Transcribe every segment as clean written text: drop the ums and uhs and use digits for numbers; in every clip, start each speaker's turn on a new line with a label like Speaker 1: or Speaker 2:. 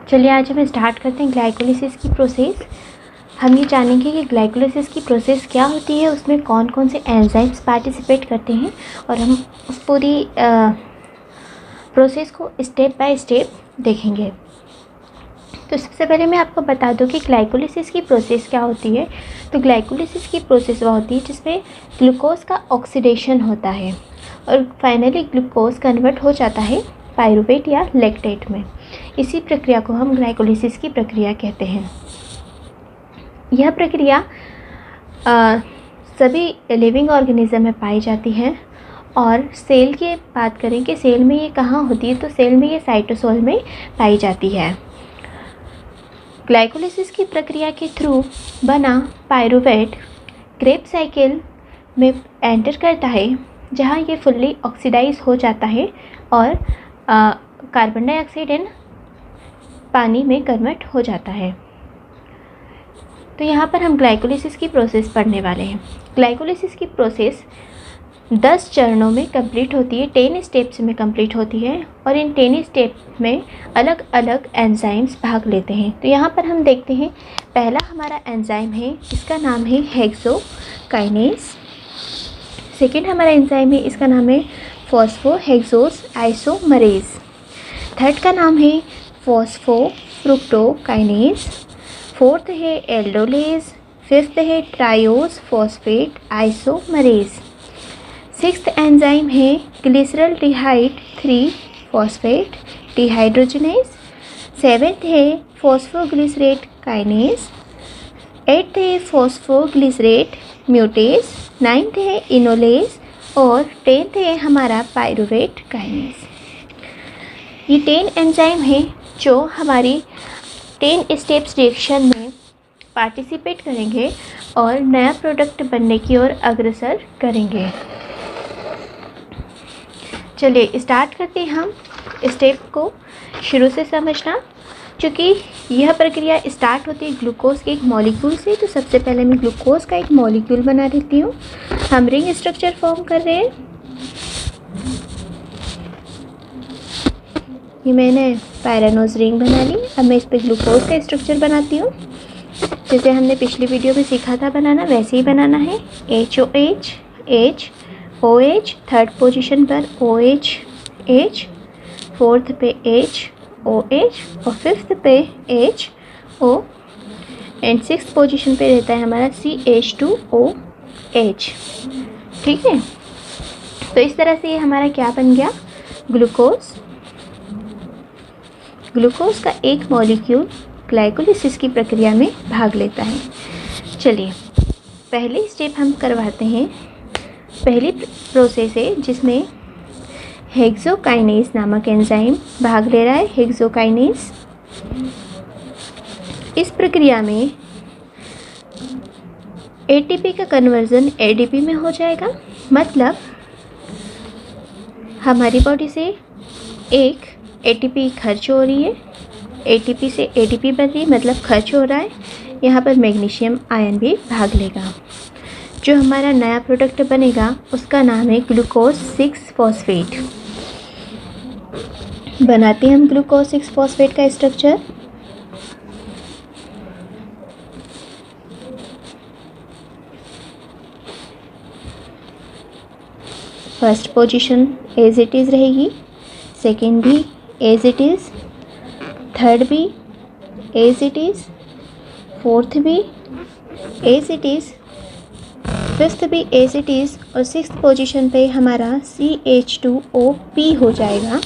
Speaker 1: चलिए आज हम स्टार्ट करते हैं ग्लाइकोलिसिस की प्रोसेस। हम ये जानेंगे कि ग्लाइकोलिसिस की प्रोसेस क्या होती है, उसमें कौन कौन से एंजाइम्स पार्टिसिपेट करते हैं और हम उस पूरी प्रोसेस को स्टेप बाय स्टेप देखेंगे। तो सबसे पहले मैं आपको बता दूं कि ग्लाइकोलिसिस की प्रोसेस क्या होती है। तो ग्लाइकोलिसिस की प्रोसेस वह होती है जिसमें ग्लूकोज का ऑक्सीडेशन होता है और फाइनली ग्लूकोज कन्वर्ट हो जाता है पायरूवेट या लैक्टेट में। इसी प्रक्रिया को हम ग्लाइकोलिसिस की प्रक्रिया कहते हैं। यह प्रक्रिया सभी लिविंग ऑर्गेनिज्म में पाई जाती है और सेल की बात करें कि सेल में ये कहाँ होती है, तो सेल में ये साइटोसोल में पाई जाती है। ग्लाइकोलिसिस की प्रक्रिया के थ्रू बना पायरूवेट क्रेब्स साइकिल में एंटर करता है, जहाँ ये फुल्ली ऑक्सीडाइज हो जाता है और कार्बन डाइऑक्साइड एंड पानी में कन्वर्ट हो जाता है। तो यहाँ पर हम ग्लाइकोलिसिस की प्रोसेस पढ़ने वाले हैं। ग्लाइकोलिसिस की प्रोसेस 10 चरणों में कंप्लीट होती है, 10 स्टेप्स में कंप्लीट होती है और इन 10 स्टेप में अलग अलग एंजाइम्स भाग लेते हैं। तो यहाँ पर हम देखते हैं, पहला हमारा एंजाइम है, इसका नाम है हेक्सोकाइनेज। सेकेंड हमारा एंजाइम है, इसका नाम है फॉस्फोहेक्सोस आइसोमरेज। थर्ड का नाम है फॉस्फोफ्रुक्टोकाइनेज। फोर्थ है एल्डोलेज। फिफ्थ है triose phosphate isomerase. Sixth enzyme है ग्लिसरल्डिहाइड 3 फॉस्फेट डिहाइड्रोजनेज। सेवेंथ है फॉस्फोग्लिसरेट काइनेज। एट्थ है फॉस्फोग्लिसरेट म्यूटेज। नाइन्थ है इनोलेज और 10th है हमारा पायरूवेट काइनेज। ये 10 एंजाइम हैं जो हमारी 10 स्टेप्स रिएक्शन में पार्टिसिपेट करेंगे और नया प्रोडक्ट बनने की ओर अग्रसर करेंगे। चलिए स्टार्ट करते हैं हम स्टेप को शुरू से समझना। क्योंकि यह प्रक्रिया स्टार्ट होती है ग्लूकोज के एक मॉलिक्यूल से, तो सबसे पहले मैं ग्लूकोज का एक मॉलिक्यूल बना देती हूँ। हम रिंग स्ट्रक्चर फॉर्म कर रहे हैं। ये मैंने पायरानोज रिंग बना ली। अब मैं इस पर ग्लूकोज का स्ट्रक्चर बनाती हूँ, जैसे हमने पिछली वीडियो में सीखा था बनाना, वैसे ही बनाना है। HOH H OH, third position पर OH H, फोर्थ पे H OH और फिफ्थ पे H O and sixth position पे रहता है हमारा CH2OH। ठीक है, तो इस तरह से ये हमारा क्या बन गया, ग्लूकोज। ग्लूकोज का एक मॉलिक्यूल ग्लाइकोलिसिस की प्रक्रिया में भाग लेता है। चलिए पहली स्टेप हम करवाते हैं। पहली प्रोसेस है जिसमें हेक्सोकाइनेज नामक एंजाइम भाग ले रहा है। हेक्सोकाइनेज, इस प्रक्रिया में ATP का कन्वर्जन ADP में हो जाएगा। मतलब हमारी बॉडी से एक ATP खर्च हो रही है, ATP से ADP बन रही है, मतलब खर्च हो रहा है। यहाँ पर मैग्नीशियम आयन भी भाग लेगा। जो हमारा नया प्रोडक्ट बनेगा उसका नाम है ग्लूकोज 6 फॉस्फेट। बनाते हैं हम ग्लूकोज 6 फॉस्फेट का structure. First position as it is रहेगी, सेकेंड भी एज इट इज़, थर्ड भी एज इट इज़, फोर्थ भी एज इट इज़, फिफ्थ भी एज इट इज़ और सिक्स्थ पोजीशन पे हमारा CH2OP हो जाएगा।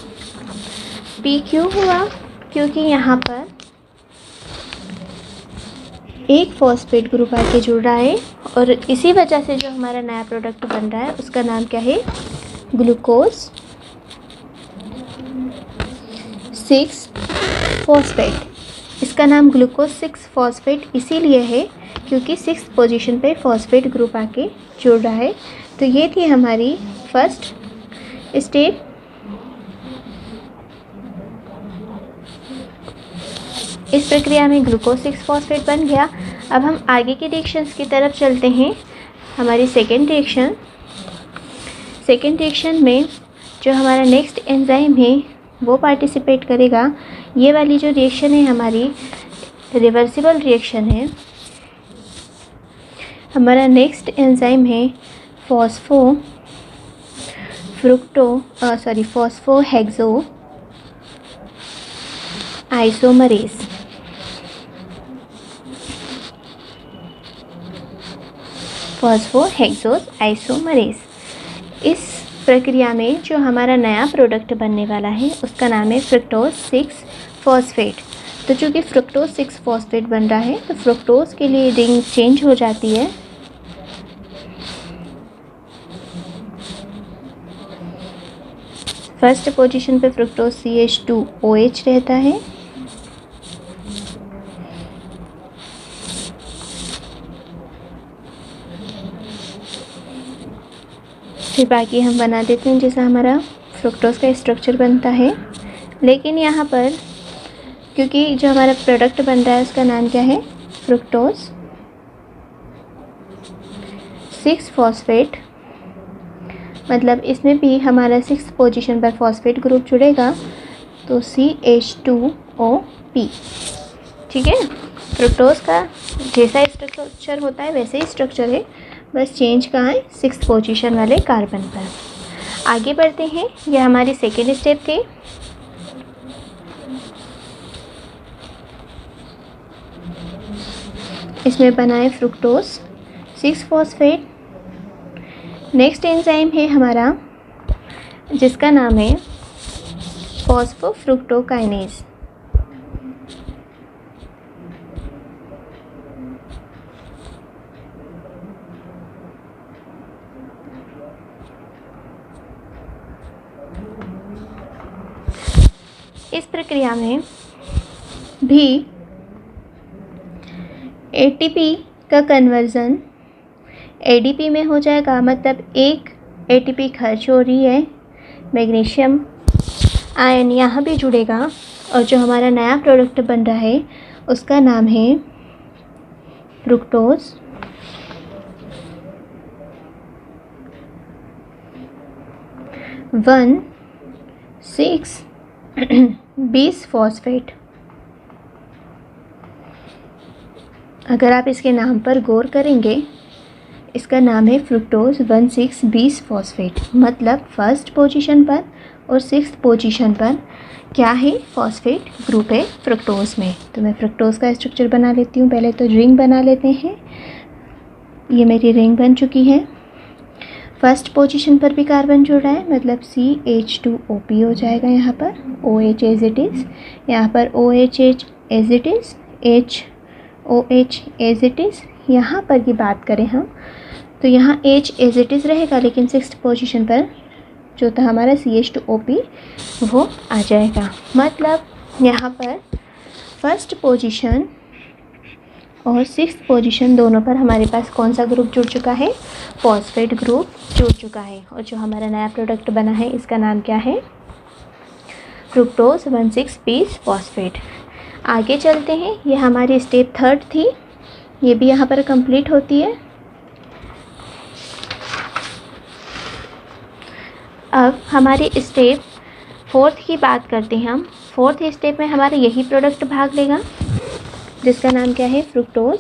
Speaker 1: P क्यों हुआ? क्योंकि यहाँ पर एक फॉस्फेट ग्रुप आके जुड़ रहा है और इसी वजह से जो हमारा नया प्रोडक्ट बन रहा है उसका नाम क्या है, ग्लूकोज 6 फॉस्फेट। इसका नाम ग्लूकोज 6 फॉस्फेट इसीलिए है क्योंकि 6th पोजीशन पे फॉस्फेट ग्रुप आके जुड़ रहा है। तो ये थी हमारी फर्स्ट स्टेप। इस प्रक्रिया में ग्लूकोज 6 फॉस्फेट बन गया। अब हम आगे के रिएक्शंस की तरफ चलते हैं। हमारी सेकेंड रिएक्शन में जो हमारा नेक्स्ट एंजाइम है वो पार्टिसिपेट करेगा। ये वाली जो रिएक्शन है हमारी रिवर्सिबल रिएक्शन है। हमारा नेक्स्ट एंजाइम है फॉस्फोहेक्सो आइसोमरेज। फॉस्फोहेक्सोस आइसोमरेज। इस प्रक्रिया में जो हमारा नया प्रोडक्ट बनने वाला है उसका नाम है फ्रुक्टोज 6 फॉस्फेट। तो चूँकि फ्रुक्टोज 6 फॉस्फेट बन रहा है तो फ्रुक्टोज के लिए रिंग चेंज हो जाती है। फर्स्ट पोजीशन पे फ्रुक्टोज CH2OH रहता है। फिर बाकी हम बना देते हैं जैसा हमारा फ्रुक्टोज का स्ट्रक्चर बनता है। लेकिन यहाँ पर क्योंकि जो हमारा प्रोडक्ट बन रहा है उसका नाम क्या है, फ्रुक्टोज 6 फॉस्फेट, मतलब इसमें भी हमारा 6 पोजीशन पर फॉस्फेट ग्रुप जुड़ेगा तो CH2OP। ठीक है, फ्रुक्टोज का जैसा स्ट्रक्चर होता है वैसे ही स्ट्रक्चर है, बस चेंज कहाँ है 6 पोजीशन वाले कार्बन पर। आगे बढ़ते हैं, यह हमारी सेकेंड स्टेप थी। इसमें बना है फ्रुक्टोज 6 फॉस्फेट। नेक्स्ट एंजाइम है हमारा जिसका नाम है फॉस्फोफ्रुक्टोकाइनेज। इस प्रक्रिया में भी ATP का कन्वर्ज़न ADP में हो जाएगा, मतलब एक ATP खर्च हो रही है, मैग्नीशियम आयन यहाँ भी जुड़ेगा और जो हमारा नया प्रोडक्ट बन रहा है उसका नाम है फ्रुक्टोज 1,6,20 फॉस्फेट। अगर आप इसके नाम पर गौर करेंगे, इसका नाम है फ्रुक्टोज 1,6,20 फॉस्फेट, मतलब फर्स्ट पोजीशन पर और 6th पोजीशन पर क्या है, फॉस्फेट ग्रुप है फ्रुक्टोज में। तो मैं फ्रुक्टोज का स्ट्रक्चर बना लेती हूँ। पहले तो रिंग बना लेते हैं। ये मेरी रिंग बन चुकी है। फर्स्ट पोजीशन पर भी कार्बन जुड़ रहा है, मतलब CH2OP हो जाएगा यहाँ पर, OH एज इट इज़, यहाँ पर OH as it is, HOH as it is. यहाँ पर की बात करें हम तो यहाँ H एज इट इज़ रहेगा, लेकिन 6th पोजीशन पर जो था हमारा CH2OP वो आ जाएगा। मतलब यहाँ पर फर्स्ट पोजीशन और 6th पोजीशन दोनों पर हमारे पास कौन सा ग्रुप जुड़ चुका है, फॉस्फेट ग्रुप जुड़ चुका है। और जो हमारा नया प्रोडक्ट बना है इसका नाम क्या है, फ्रुक्टोज 1,6,20 फॉस्फेट। आगे चलते हैं, ये हमारी स्टेप 3rd थी, ये भी यहाँ पर कंप्लीट होती है। अब हमारी स्टेप 4th की बात करते हैं हम। 4th स्टेप में हमारा यही प्रोडक्ट भाग लेगा जिसका नाम क्या है, फ्रुक्टोज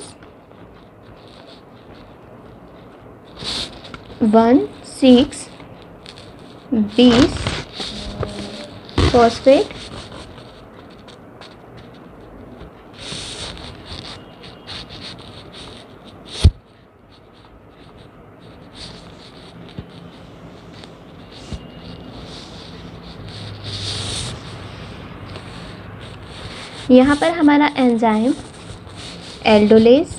Speaker 1: 1,6,20 फॉस्फेट। यहाँ पर हमारा एंजाइम एल्डोलेज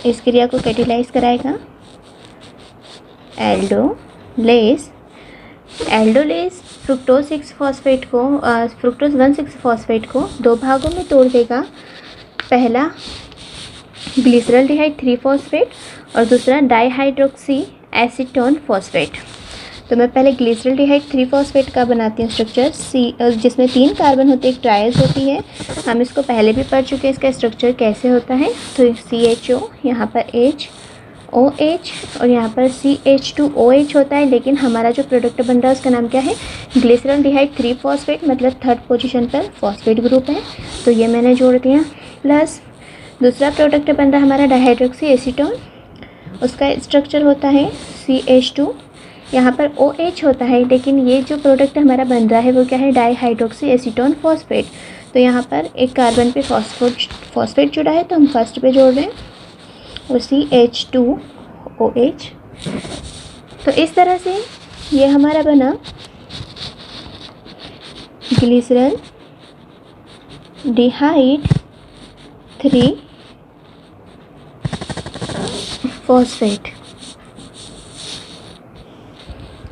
Speaker 1: इस क्रिया को कैटेलाइज कराएगा। एल्डोलेज फ्रुक्टोज 1,6 फॉस्फेट को 2 भागों में तोड़ देगा। पहला ग्लिसरॉल्डिहाइड 3 फॉस्फेट और दूसरा डाइहाइड्रोक्सी एसीटोन फॉस्फेट। तो मैं पहले ग्लिसरॉल्डिहाइड 3 फॉस्फेट का बनाती हूँ स्ट्रक्चर, जिसमें 3 कार्बन होते हैं, एक ट्रायल्स होती है। हम इसको पहले भी पढ़ चुके हैं, इसका स्ट्रक्चर कैसे होता है। तो CHO, यहाँ पर H OH और यहाँ पर CH2OH होता है, लेकिन हमारा जो प्रोडक्ट बन रहा है उसका नाम क्या है, ग्लिसरॉल्डिहाइड 3 फॉस्फेट, मतलब थर्ड पोजीशन पर फॉस्फेट ग्रुप है, तो ये मैंने जोड़ दिया। प्लस दूसरा प्रोडक्ट बन रहा है हमारा डाइहाइड्रोक्सी एसीटोन, उसका स्ट्रक्चर होता है CH2, यहाँ पर OH होता है, लेकिन ये जो प्रोडक्ट हमारा बन रहा है वो क्या है, डाइहाइड्रोक्सी एसीटोन फॉस्फेट। तो यहाँ पर एक कार्बन पे फॉस्फेट जुड़ा है, तो हम फर्स्ट पे जोड़ रहे हैं और CH2OH। तो इस तरह से ये हमारा बना ग्लिसरॉल्डिहाइड 3 फॉस्फेट।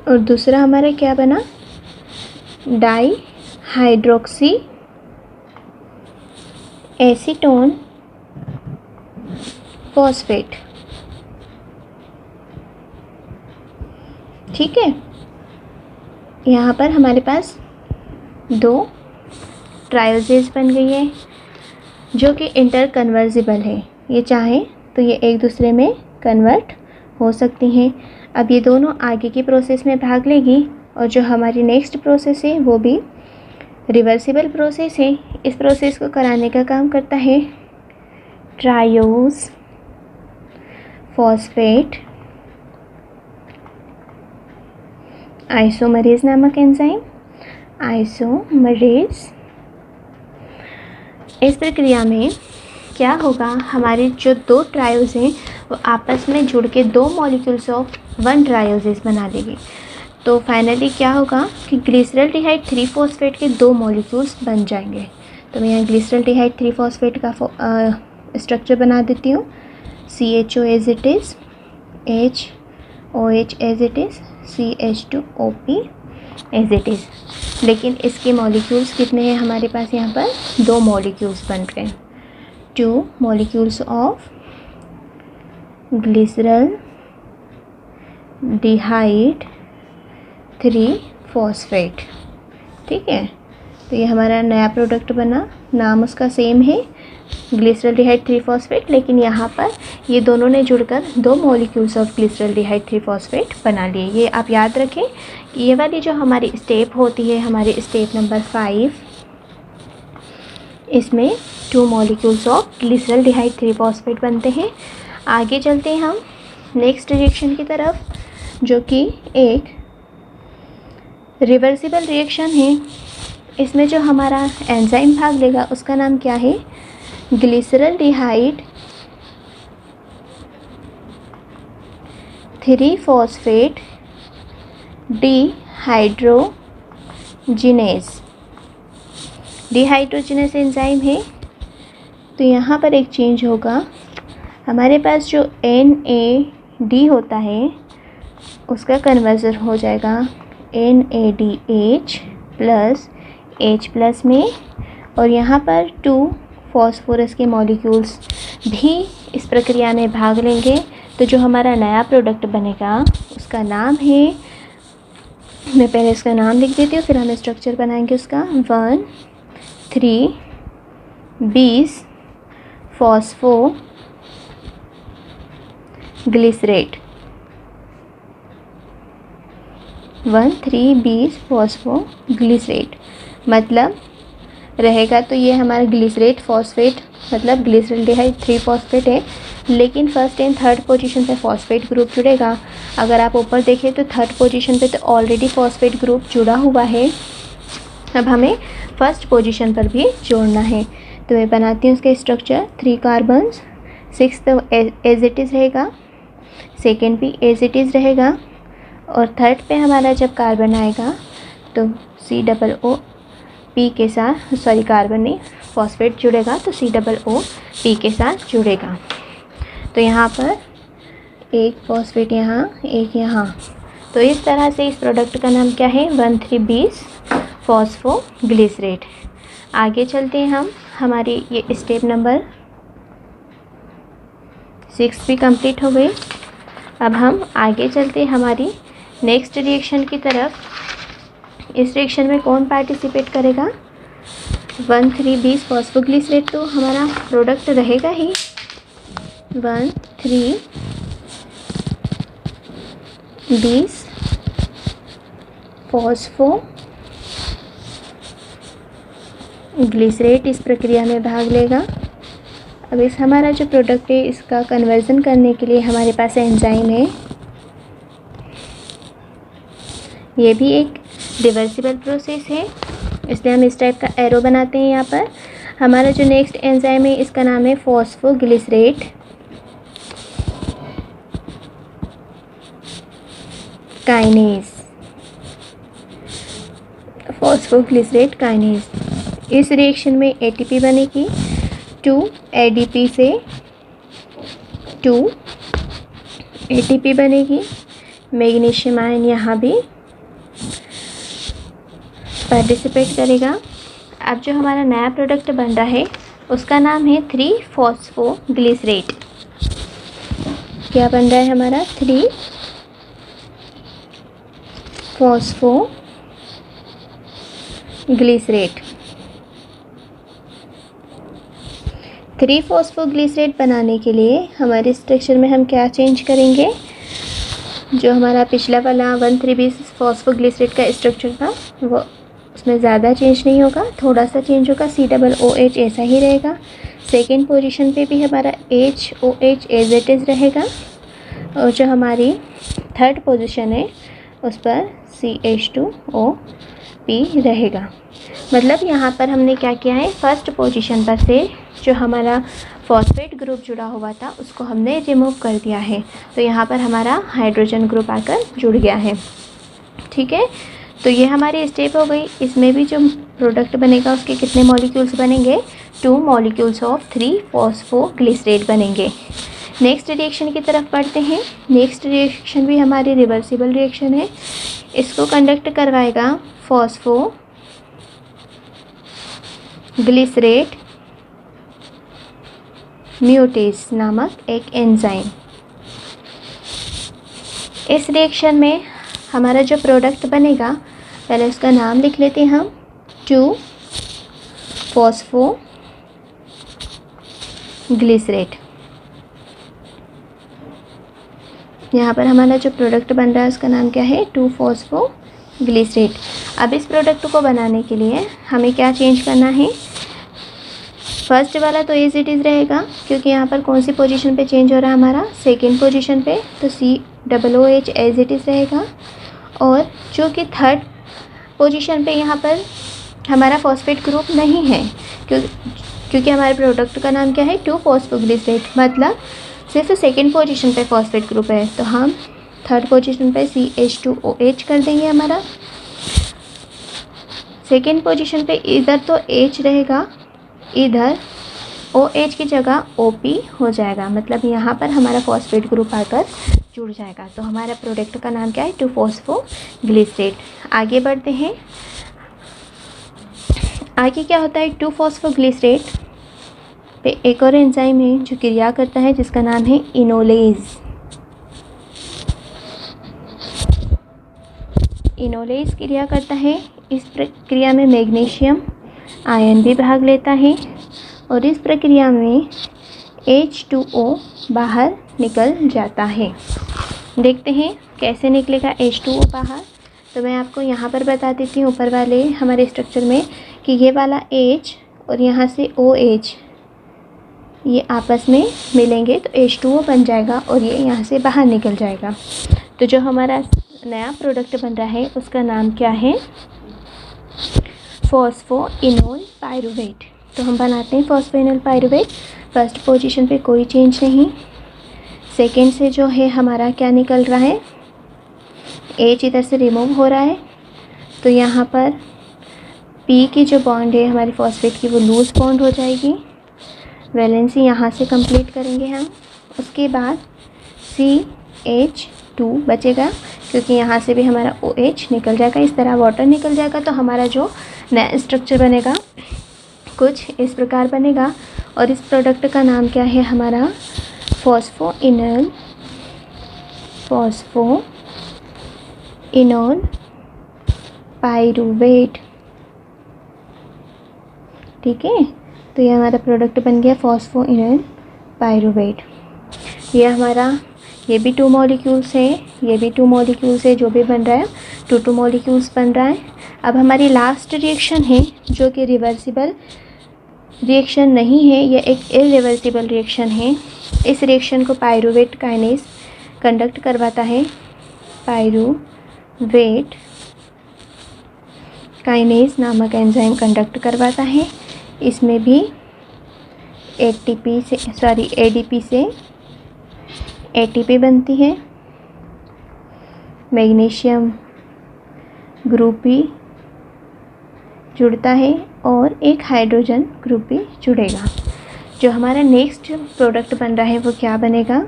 Speaker 1: और दूसरा हमारा क्या बना, डाइहाइड्रोक्सी एसीटोन फॉस्फेट। ठीक है, यहाँ पर हमारे पास 2 ट्रायोजेज बन गई है जो कि इंटर कन्वर्जिबल है, ये चाहे तो ये एक दूसरे में कन्वर्ट हो सकती हैं। अब ये दोनों आगे की प्रोसेस में भाग लेगी, और जो हमारी नेक्स्ट प्रोसेस है वो भी रिवर्सिबल प्रोसेस है। इस प्रोसेस को कराने का काम करता है ट्रायोज फॉस्फेट आइसोमरेज नामक एंजाइम, आइसोमरेज। इस प्रक्रिया में क्या होगा, हमारे जो 2 ट्रायोज हैं वो आपस में जुड़ के 2 मॉलिक्यूल्स ऑफ 1 ट्रायोजेस बना देगी। तो फाइनली क्या होगा कि ग्लिसरॉल्डिहाइड 3 फॉस्फेट के 2 मॉलिक्यूल्स बन जाएंगे। तो मैं यहाँ ग्लिसरॉल्डिहाइड 3 फॉस्फेट का स्ट्रक्चर बना देती हूँ, CHO as it is, HOH as it is, CH2OP as it is. लेकिन इसके मॉलिक्यूल्स कितने हैं हमारे पास, यहाँ पर 2 मॉलिक्यूल्स बन गए, 2 मॉलिक्यूल्स ऑफ ग्लिसरॉल्डिहाइड 3 फॉस्फेट। ठीक है, तो ये हमारा नया प्रोडक्ट बना, नाम उसका सेम है ग्लिसरॉल्डिहाइड 3 फॉस्फेट, लेकिन यहाँ पर ये दोनों ने जुड़कर 2 मॉलिक्यूल्स ऑफ ग्लिसरॉल्डिहाइड 3 फॉस्फेट बना लिए। ये आप याद रखें कि ये वाली जो हमारी स्टेप होती है, हमारी स्टेप नंबर 5, इसमें 2 मॉलिक्यूल्स ऑफ ग्लिसरॉल्डिहाइड 3 फॉस्फेट बनते हैं। आगे चलते हैं हम नेक्स्ट रिएक्शन की तरफ, जो कि एक रिवर्सिबल रिएक्शन है। इसमें जो हमारा एंजाइम भाग लेगा उसका नाम क्या है, ग्लिसरॉल्डिहाइड 3 फॉस्फेट डिहाइड्रोजिनेज एंजाइम है। तो यहाँ पर एक चेंज होगा, हमारे पास जो NAD होता है उसका कन्वर्जन हो जाएगा NADH प्लस H+ में, और यहाँ पर 2 फॉस्फोरस के मॉलिक्यूल्स भी इस प्रक्रिया में भाग लेंगे। तो जो हमारा नया प्रोडक्ट बनेगा उसका नाम है, मैं पहले इसका नाम लिख देती हूँ, फिर हम स्ट्रक्चर बनाएंगे उसका, 1,3,20 फॉस्फो ग्लिसरेट, 1,3,20 फॉस्फो ग्लिसरेट मतलब रहेगा। तो ये हमारा ग्लिसरेट फॉस्फेट मतलब ग्लिसरॉल्डिहाइड 3 फॉस्फेट है, लेकिन फर्स्ट एंड थर्ड पोजीशन पे फॉस्फेट ग्रुप जुड़ेगा। अगर आप ऊपर देखें तो थर्ड पोजीशन पे तो ऑलरेडी फॉस्फेट ग्रुप जुड़ा हुआ है, अब हमें फर्स्ट पोजीशन पर भी जोड़ना है। तो मैं बनाती हूँ उसका स्ट्रक्चर, 3 कार्बन्स, 6 तो एज इट इज़ रहेगा, सेकेंड भी एज इट इज़ रहेगा, और थर्ड पे हमारा जब कार्बन आएगा तो COOP के साथ, सॉरी कार्बन नहीं फॉस्फेट जुड़ेगा तो COOP के साथ जुड़ेगा। तो यहाँ पर एक फॉस्फेट यहाँ, एक यहाँ, तो इस तरह से इस प्रोडक्ट का नाम क्या है, 1,3,20 फॉस्फोग्लिसरेट। आगे चलते हैं हम, हमारी ये स्टेप नंबर 6 भी कंप्लीट हो गई। अब हम आगे चलते हैं हमारी नेक्स्ट रिएक्शन की तरफ। इस रिएक्शन में कौन पार्टिसिपेट करेगा, 1,3,20 फॉस्फोग्लिसरेट तो हमारा प्रोडक्ट रहेगा ही, 1,3,20 20 फॉस्फो ग्लिसरेट इस प्रक्रिया में भाग लेगा। अब इस हमारा जो प्रोडक्ट है इसका कन्वर्जन करने के लिए हमारे पास एंजाइम है। ये भी एक रिवर्सिबल प्रोसेस है, इसलिए हम इस टाइप का एरो बनाते हैं। यहाँ पर हमारा जो नेक्स्ट एंजाइम है इसका नाम है फॉस्फोग्लिसरेट काइनेज। फॉस्फोग्लिसरेट काइनेज इस रिएक्शन में एटीपी बनेगी 2 एडीपी से 2 एटीपी बनेगी। मैग्नीशियम आयन यहाँ भी पार्टिसिपेट करेगा। अब जो हमारा नया प्रोडक्ट बन रहा है उसका नाम है 3 फॉस्फोग्लिसरेट। क्या बन रहा है हमारा 3 फॉस्फोग्लिसरेट। 3 फॉस्फोग्लिसरेट बनाने के लिए हमारे स्ट्रक्चर में हम क्या चेंज करेंगे? जो हमारा पिछला वाला 1,3-20 फॉस्फोग्लिसरेट का स्ट्रक्चर था वो उसमें ज़्यादा चेंज नहीं होगा, थोड़ा सा चेंज होगा। COOH ऐसा ही रहेगा। सेकेंड पोजीशन पे भी हमारा HOH एज इट इज़ रहेगा और जो हमारी थर्ड पोजीशन है उस पर CH2OP रहेगा। मतलब यहाँ पर हमने क्या किया है, फर्स्ट पोजीशन पर से जो हमारा फॉस्फेट ग्रुप जुड़ा हुआ था उसको हमने रिमूव कर दिया है, तो यहाँ पर हमारा हाइड्रोजन ग्रुप आकर जुड़ गया है। ठीक है, तो ये हमारी स्टेप हो गई। इसमें भी जो प्रोडक्ट बनेगा उसके कितने मॉलिक्यूल्स बनेंगे? 2 मॉलिक्यूल्स ऑफ 3 फॉस्फोग्लिसरेट बनेंगे। नेक्स्ट रिएक्शन की तरफ बढ़ते हैं। नेक्स्ट रिएक्शन भी हमारी रिवर्सिबल रिएक्शन है। इसको कंडक्ट करवाएगा फॉस्फोग्लिसरेट म्यूटेस नामक एक एंजाइम। इस रिएक्शन में हमारा जो प्रोडक्ट बनेगा पहले उसका नाम लिख लेते हैं हम 2 फॉस्फोग्लिसरेट। यहाँ पर हमारा जो प्रोडक्ट बन रहा है उसका नाम क्या है? 2 फॉस्फोग्लिसरेट। अब इस प्रोडक्ट को बनाने के लिए हमें क्या चेंज करना है? फर्स्ट वाला तो एज इट इज़ रहेगा क्योंकि यहाँ पर कौन सी पोजीशन पे चेंज हो रहा है हमारा? सेकेंड पोजीशन पे, तो COOH एज इट इज़ रहेगा। और जो कि थर्ड पोजीशन पे यहाँ पर हमारा फॉस्फेट ग्रुप नहीं है क्योंकि हमारे प्रोडक्ट का नाम क्या है? 2 फॉस्फोग्लिसरेट, मतलब सिर्फ सेकेंड पोजीशन पे फॉस्फेट ग्रुप है, तो हम थर्ड पोजीशन पे CH2OH कर देंगे। हमारा सेकेंड पोजीशन पे इधर तो H रहेगा, इधर OH की जगह OP हो जाएगा, मतलब यहाँ पर हमारा फॉस्फेट ग्रुप आकर जुड़ जाएगा। तो हमारा प्रोडक्ट का नाम क्या है? 2 फॉस्फोग्लिसरेट। आगे बढ़ते हैं। आगे क्या होता है? 2 फॉस्फोग्लिसरेट पे एक और एंजाइम है जो क्रिया करता है जिसका नाम है इनोलेज। इनोलेज क्रिया करता है। इस प्रक्रिया में मैग्नीशियम आयन भी भाग लेता है और इस प्रक्रिया में H2O बाहर निकल जाता है। देखते हैं कैसे निकलेगा H2O बाहर। तो मैं आपको यहाँ पर बता देती हूँ ऊपर वाले हमारे स्ट्रक्चर में कि ये वाला H और यहाँ से OH ये आपस में मिलेंगे तो H2O बन जाएगा और ये यहाँ से बाहर निकल जाएगा। तो जो हमारा नया प्रोडक्ट बन रहा है उसका नाम क्या है? Phosphoenol pyruvate. तो हम बनाते हैं फॉस्फोइनोल पायरुवेट। फर्स्ट पोजीशन पे कोई चेंज नहीं। सेकेंड से जो है हमारा क्या निकल रहा है? H इधर से रिमूव हो रहा है, तो यहाँ पर P की जो बॉन्ड है हमारी फॉस्फेट की वो लूज बॉन्ड हो जाएगी। वैलेंसी यहाँ से कंप्लीट करेंगे हम। उसके बाद CH2 बचेगा क्योंकि यहाँ से भी हमारा OH निकल जाएगा, इस तरह वाटर निकल जाएगा। तो हमारा जो नया स्ट्रक्चर बनेगा कुछ इस प्रकार बनेगा और इस प्रोडक्ट का नाम क्या है हमारा? Phosphoenol pyruvate. ठीक है, तो ये हमारा प्रोडक्ट बन गया फॉस्फोइनोल पायरुवेट। ये हमारा ये भी 2 मॉलिक्यूल्स है, ये भी 2 मॉलिक्यूल्स है, जो भी बन रहा है 2 मॉलिक्यूल्स बन रहा है। अब हमारी लास्ट रिएक्शन है जो कि रिवर्सिबल रिएक्शन नहीं है, ये एक इरिवर्सिबल रिएक्शन है। इस रिएक्शन को पायरूवेट काइनेज कंडक्ट करवाता है। पायरूवेट काइनेज नामक एंजाइम कंडक्ट करवाता है। इसमें भी एडीपी से एटीपी बनती है। मैग्नीशियम ग्रुप भी जुड़ता है और एक हाइड्रोजन ग्रुप भी जुड़ेगा। जो हमारा नेक्स्ट प्रोडक्ट बन रहा है वो क्या बनेगा?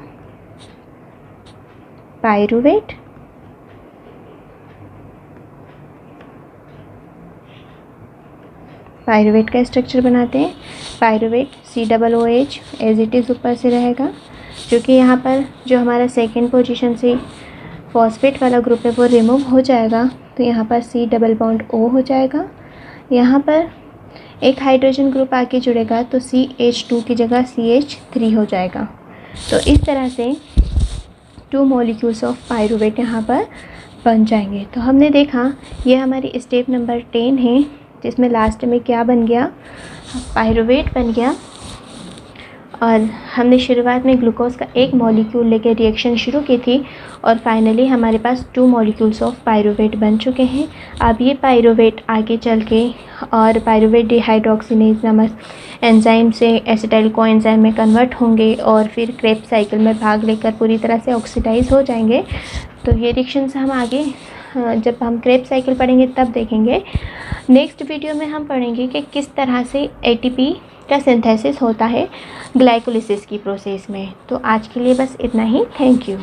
Speaker 1: पायरूवेट का स्ट्रक्चर बनाते हैं। Pyruvate COOH as it is ऊपर से रहेगा, जो कि यहाँ पर जो हमारा सेकेंड पोजीशन से फॉस्फेट वाला ग्रुप है वो रिमूव हो जाएगा, तो यहाँ पर C डबल बॉन्ड O हो जाएगा। यहाँ पर एक हाइड्रोजन ग्रुप आके जुड़ेगा तो CH2 की जगह CH3 हो जाएगा। तो इस तरह से 2 मॉलिक्यूल्स ऑफ पायरूवेट यहाँ पर बन जाएंगे। तो हमने देखा ये हमारी स्टेप नंबर 10 है, जिसमें लास्ट में क्या बन गया? पायरूवेट बन गया। और हमने शुरुआत में ग्लूकोज का एक मॉलिक्यूल लेकर रिएक्शन शुरू की थी और फाइनली हमारे पास 2 मॉलिक्यूल्स ऑफ पायरूवेट बन चुके हैं। अब ये पायरूवेट आगे चल के और पायरूवेट डिहाइड्रोक्सिनेज नामक एंजाइम से एसिटाइल कोएंजाइम में कन्वर्ट होंगे और फिर क्रेब्स साइकिल में भाग लेकर पूरी तरह से ऑक्सीडाइज हो जाएंगे। तो ये रिएक्शंस हम आगे जब हम क्रेब्स साइकिल पढ़ेंगे तब देखेंगे। नेक्स्ट वीडियो में हम पढ़ेंगे कि किस तरह से ATP का सिंथेसिस होता है ग्लाइकोलिसिस की प्रोसेस में। तो आज के लिए बस इतना ही। Thank you.